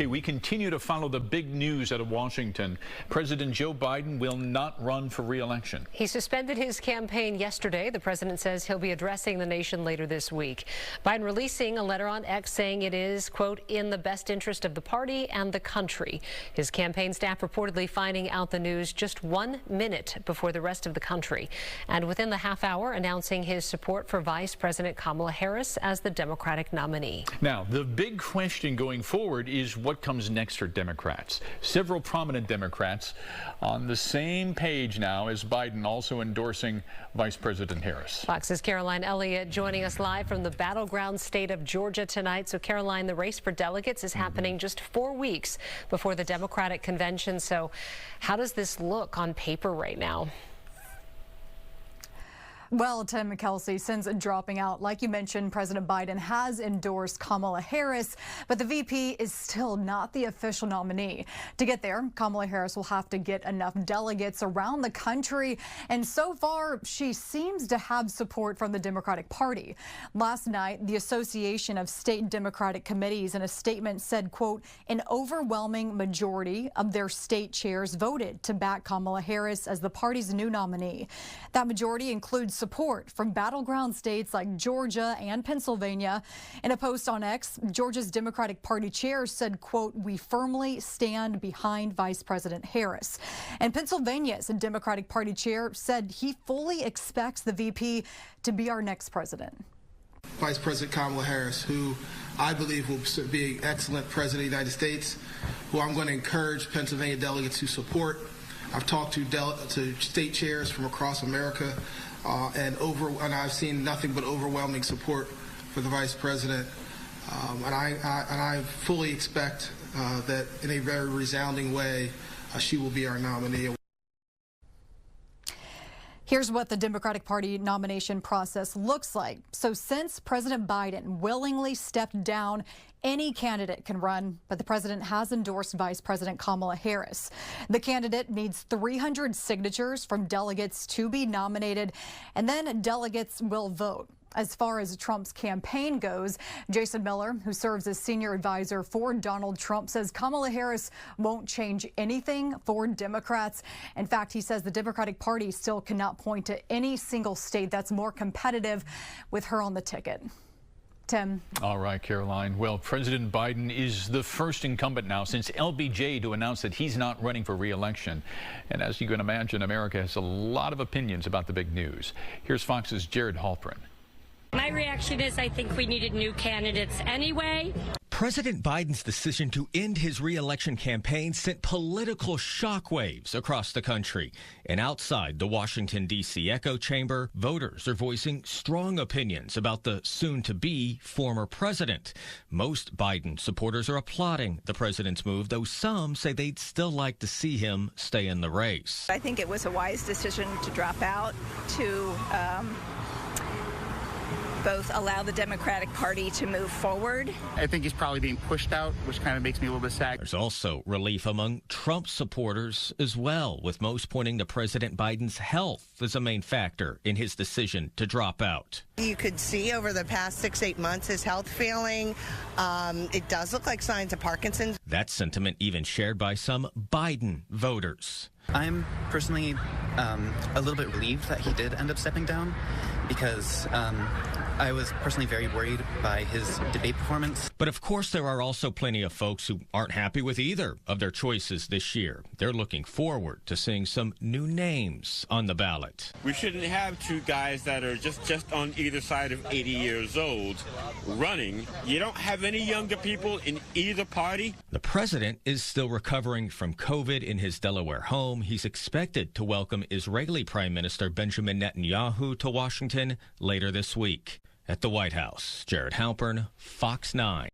Okay, we continue to follow the big news out of Washington. President Joe Biden will not run for re-election. He suspended his campaign yesterday. The president says he'll be addressing the nation later this week. Biden releasing a letter on X saying it is, quote, in the best interest of the party and the country. His campaign staff reportedly finding out the news just 1 minute before the rest of the country. And within the half hour, announcing his support for Vice President Kamala Harris as the Democratic nominee. Now, the big question going forward is what comes next for Democrats. Several prominent Democrats on the same page now as Biden, also endorsing Vice President Harris. Fox's Caroline Elliott joining us live from the battleground state of Georgia tonight. So, Caroline, the race for delegates is happening just 4 weeks before the Democratic convention. So how does this look on paper right now? Well, Tim McKelsey, since dropping out, like you mentioned, President Biden has endorsed Kamala Harris, but the VP is still not the official nominee. To get there, Kamala Harris will have to get enough delegates around the country, and so far, she seems to have support from the Democratic Party. Last night, the Association of State Democratic Committees in a statement said, quote, an overwhelming majority of their state chairs voted to back Kamala Harris as the party's new nominee. That majority includes support from battleground states like Georgia and Pennsylvania. In a post on X, Georgia's Democratic Party chair said, quote, we firmly stand behind Vice President Harris. And Pennsylvania's Democratic Party chair said he fully expects the VP to be our next president. Vice President Kamala Harris, who I believe will be an excellent president of the United States, who I'm going to encourage Pennsylvania delegates to support. I've talked to state chairs from across America, and I've seen nothing but overwhelming support for the vice president, and I fully expect that in a very resounding way, she will be our nominee. Here's what the Democratic Party nomination process looks like. So since President Biden willingly stepped down, any candidate can run, but the president has endorsed Vice President Kamala Harris. The candidate needs 300 signatures from delegates to be nominated, and then delegates will vote. As far as Trump's campaign goes, Jason Miller, who serves as senior advisor for Donald Trump, says Kamala Harris won't change anything for Democrats. In fact, he says the Democratic Party still cannot point to any single state that's more competitive with her on the ticket. Tim. All right, Caroline. Well, President Biden is the first incumbent now since LBJ to announce that he's not running for re-election. And as you can imagine, America has a lot of opinions about the big news. Here's Fox's Jared Halpern. My reaction is I think we needed new candidates anyway. President Biden's decision to end his re-election campaign sent political shockwaves across the country. And outside the Washington, D.C. echo chamber, voters are voicing strong opinions about the soon-to-be former president. Most Biden supporters are applauding the president's move, though some say they'd still like to see him stay in the race. I think it was a wise decision to drop out, to both allow the Democratic Party to move forward. I think he's probably being pushed out, which kind of makes me a little bit sad. There's also relief among Trump supporters as well, with most pointing to President Biden's health as a main factor in his decision to drop out. You could see over the past 6-8 months his health failing. It does look like signs of Parkinson's. That sentiment even shared by some Biden voters. I'm personally a little bit relieved that he did end up stepping down, because I was personally very worried by his debate performance. But of course, there are also plenty of folks who aren't happy with either of their choices this year. They're looking forward to seeing some new names on the ballot. We shouldn't have two guys that are just on either side of 80 years old running. You don't have any younger people in either party. The president is still recovering from COVID in his Delaware home. He's expected to welcome Israeli Prime Minister Benjamin Netanyahu to Washington later this week. At the White House, Jared Halpern, Fox 9.